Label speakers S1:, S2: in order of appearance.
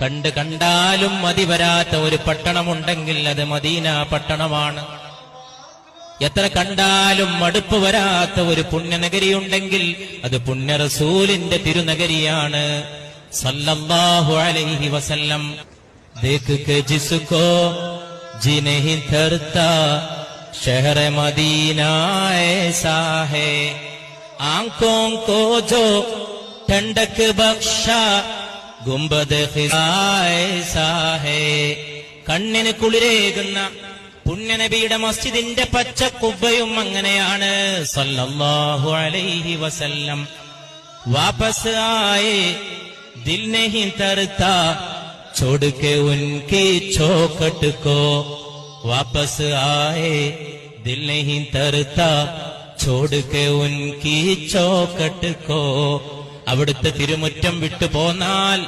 S1: കണ്ടാലും മതി വരാത്ത ഒരു പട്ടണമുണ്ടെങ്കിൽ അത് മദീന പട്ടണമാണ്. എത്ര കണ്ടാലും മടുപ്പ് വരാത്ത ഒരു പുണ്യനഗരിയുണ്ടെങ്കിൽ അത് പുണ്യ റസൂലിന്റെ തിരുനഗരിയാണ് സല്ലല്ലാഹു അലൈഹി വസല്ലം. ദേഖ് കെ ജിസ്കോ ജി നഹീ ധർത്താ शहर मदीना ऐसा है, आंखों को जो ठंडक बख्शा गुंबद खिज़ा ऐसा है. കണ്ണിന് കുളിരേകുന്ന പുണ്യനബിയുടെ മസ്ജിദിന്റെ പച്ച കുബ്ബയും അങ്ങനെയാണ് സല്ലല്ലാഹു അലൈഹി വസല്ലം. വാപസ് ആയേ ദിൽ നഹീ തർത്താ छोड़ के उनकी चौखट को, वापस आए दिल नहीं तरता छोड़ के उनकी चौखट को. അവിടുത്തെ തിരുമുറ്റം വിട്ടു പോന്നാൽ